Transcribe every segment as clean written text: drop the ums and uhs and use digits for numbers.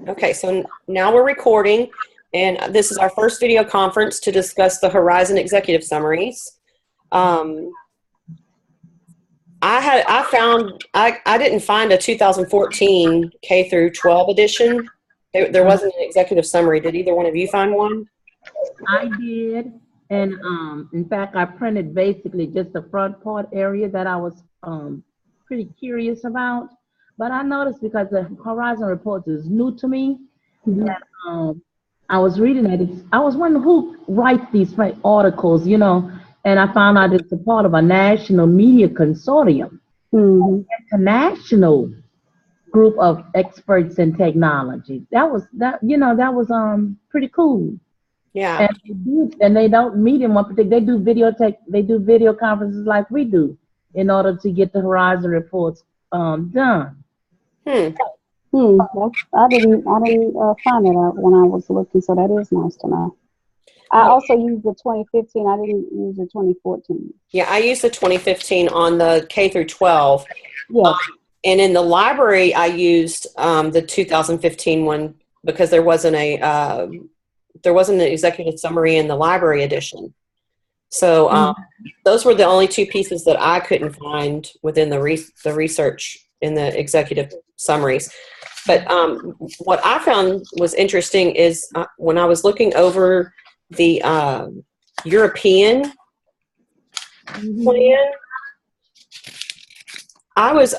Okay, so now we're recording, and this is our first video conference to discuss the Horizon Executive Summaries. I didn't find a 2014 K through 12 edition. There wasn't an executive summary. Did either one of you find one? I did, and in fact, I printed basically just the front part area that I was pretty curious about. But I noticed, because the Horizon Reports is new to me, that I was reading it. I was wondering who writes these articles, you know, and I found out it's a part of a national media consortium, international group of experts in technology. That was pretty cool. Yeah. And they don't meet in one particular. They do video conferences like we do in order to get the Horizon Reports done. I didn't find it out when I was looking, so that is nice to know. I also used the 2015. I didn't use the 2014. Yeah, I used the 2015 on the K through 12. Yes. And in the library, I used the 2015 one because there wasn't an executive summary in the library edition. So those were the only two pieces that I couldn't find within the research in the executive summaries. But what I found was interesting is when I was looking over the European plan, I was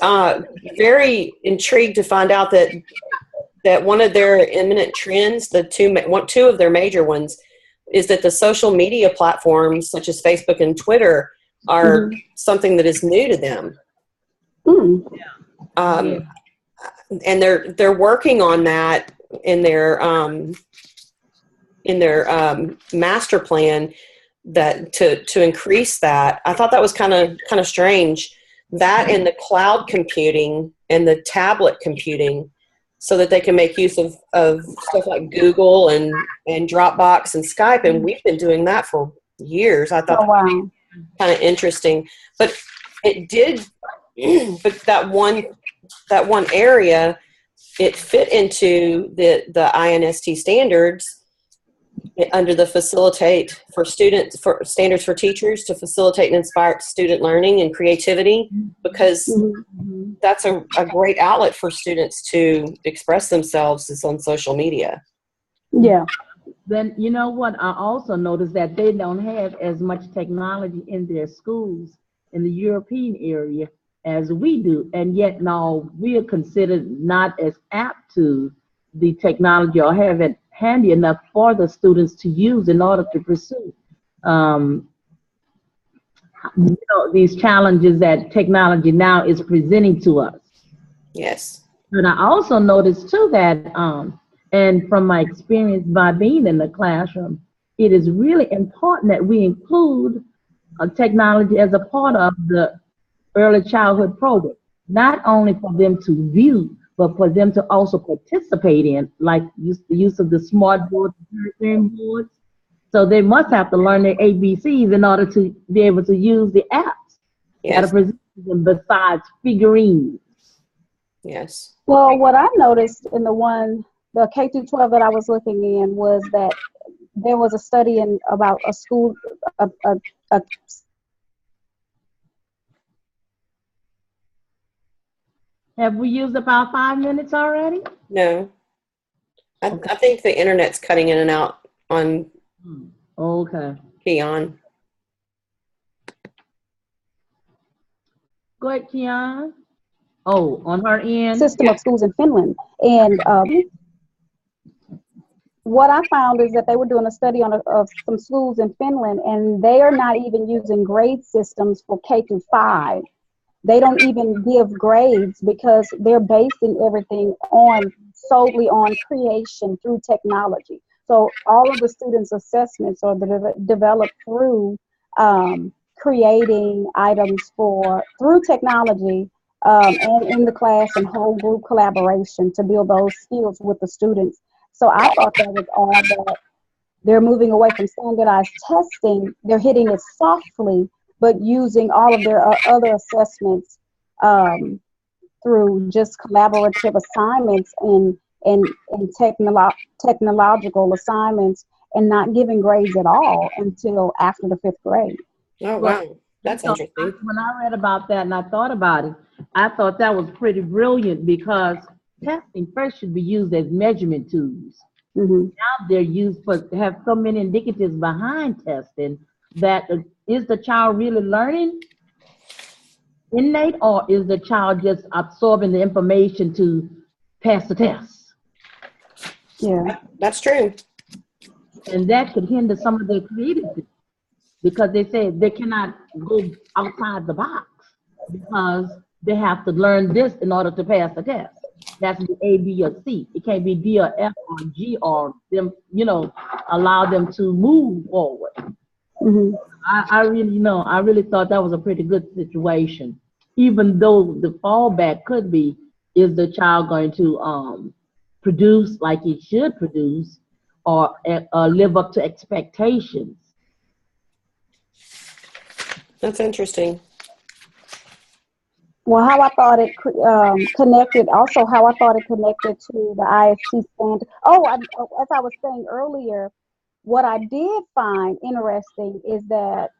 very intrigued to find out that one of their imminent trends, two of their major ones, is that the social media platforms such as Facebook and Twitter are something that is new to them. And they're working on that in their master plan that to increase that. I thought that was kind of strange, that and the cloud computing and the tablet computing, so that they can make use of stuff like Google and Dropbox and Skype, and we've been doing that for years. I thought that was kind of interesting, but it did. But that one area, it fit into the INST standards under the standards for teachers to facilitate and inspire student learning and creativity, because that's a great outlet for students to express themselves is on social media. Yeah. Then you know what? I also noticed that they don't have as much technology in their schools in the European area as we do, and yet now we are considered not as apt to the technology or have it handy enough for the students to use in order to pursue these challenges that technology now is presenting to us. Yes. And I also noticed too that, and from my experience by being in the classroom, it is really important that we include technology as a part of the early childhood program, not only for them to view, but for them to also participate in, like the use of the smart boards and boards. So they must have to learn their ABCs in order to be able to use the apps that are presented them besides figurines. Yes. Well, what I noticed in the K through 12 that I was looking in was that there was a study about a school, Have we used about 5 minutes already? No. I think the internet's cutting in and out on Keonne. Go ahead, Keonne. Oh, on her end? System of schools in Finland. And what I found is that they were doing a study of some schools in Finland, and they are not even using grade systems for K through 5. They don't even give grades because they're basing everything solely on creation through technology. So all of the students' assessments are developed through creating items through technology and in the class and whole group collaboration to build those skills with the students. So I thought that was odd that they're moving away from standardized testing. They're hitting it softly, but using all of their other assessments through just collaborative assignments and and technological assignments and not giving grades at all until after the 5th grade. Oh, Well, wow. That's so interesting. when I read about that and I thought about it, I thought that was pretty brilliant because testing first should be used as measurement tools. Mm-hmm. Now they're used for to have so many indicatives behind testing that is the child really learning innate, or is the child just absorbing the information to pass the test? Yeah. That's true. And that could hinder some of their creativity because they say they cannot go outside the box because they have to learn this in order to pass the test. That's the A, B, or C. It can't be D or F or G or them, allow them to move forward. Mm-hmm. I really thought that was a pretty good situation, even though the fallback could be, is the child going to produce like he should produce or live up to expectations? That's interesting. Well, how I thought it connected, also how I thought it connected to the IST standard. As I was saying earlier, what I did find interesting is that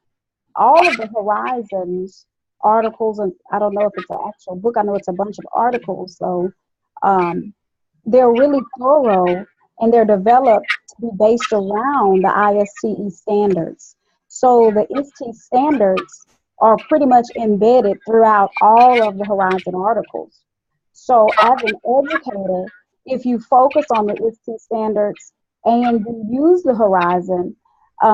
all of the Horizons articles, and I don't know if it's an actual book, I know it's a bunch of articles, so they're really thorough and they're developed to be based around the ISTE standards. So the ISTE standards are pretty much embedded throughout all of the Horizon articles. So as an educator, if you focus on the ISTE standards and you use the Horizon,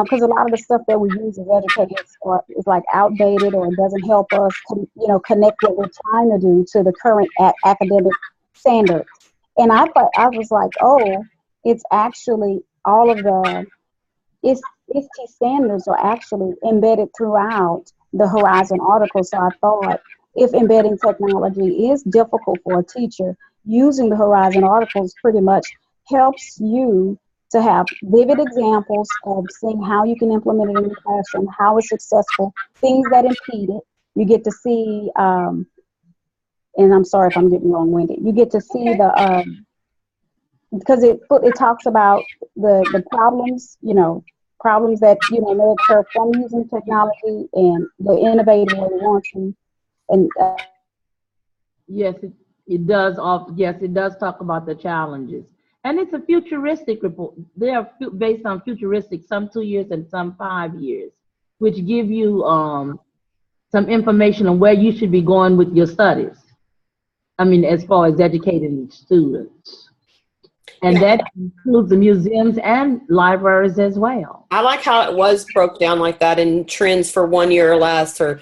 because a lot of the stuff that we use as educators is like outdated or it doesn't help us, connect what we're trying to do to the current academic standards. And I was like, oh, it's actually all of the ISTE standards are actually embedded throughout the Horizon article. So I thought if embedding technology is difficult for a teacher, using the Horizon articles pretty much helps you to have vivid examples of seeing how you can implement it in the classroom, how it's successful, things that impede it. You get to see, and I'm sorry if I'm getting long-winded, you get to see because it talks about the problems, problems that, may occur from using technology and the innovative way we want to. And Yes, it does. Yes, it does talk about the challenges. And it's a futuristic report. They are based on futuristic, some 2 years and some 5 years, which give you some information on where you should be going with your studies. I mean, as far as educating students. And that includes the museums and libraries as well. I like how it was broke down like that in trends for 1 year or less, and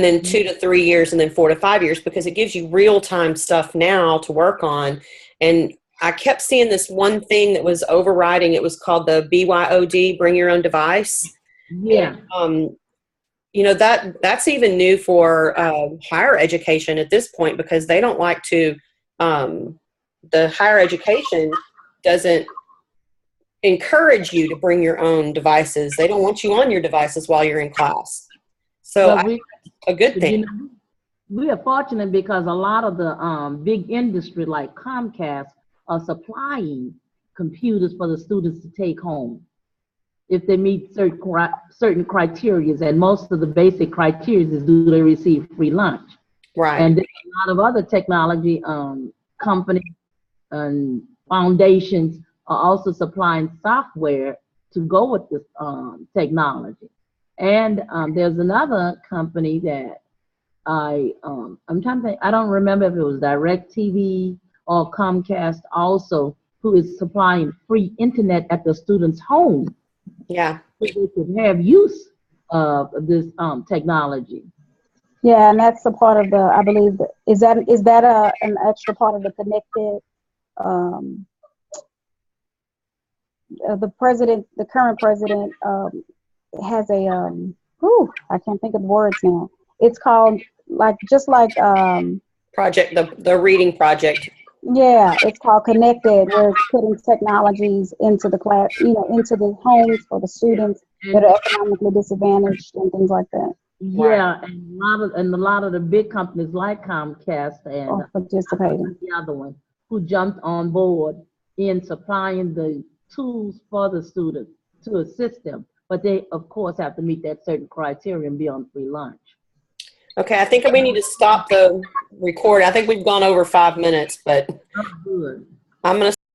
then 2 to 3 years, and then 4 to 5 years, because it gives you real time stuff now to work on. And I kept seeing this one thing that was overriding. It was called the BYOD, bring your own device. Yeah. And, that's even new for higher education at this point, because they don't like to, the higher education doesn't encourage you to bring your own devices. They don't want you on your devices while you're in class. So a good thing. We are fortunate because a lot of the big industry like Comcast are supplying computers for the students to take home if they meet certain criteria, and most of the basic criteria is do they receive free lunch. Right. And there's a lot of other technology companies and foundations are also supplying software to go with this technology. And there's another company that I'm trying to think, I don't remember if it was DirecTV or Comcast also, who is supplying free internet at the students' home. Yeah. So they could have use of this technology. Yeah, and that's a part of the, I believe, is that an extra part of the connected, the current president has a, I can't think of the words now. It's called project, the reading project. Yeah, it's called Connected, where it's putting technologies into the class, into the homes for the students that are economically disadvantaged and things like that. Yeah, and a lot of the big companies like Comcast and participating. the other one who jumped on board in supplying the tools for the students to assist them. But they, of course, have to meet that certain criteria and be on free lunch. Okay, I think we need to stop the record. I think we've gone over 5 minutes, but Oh, good. I'm going to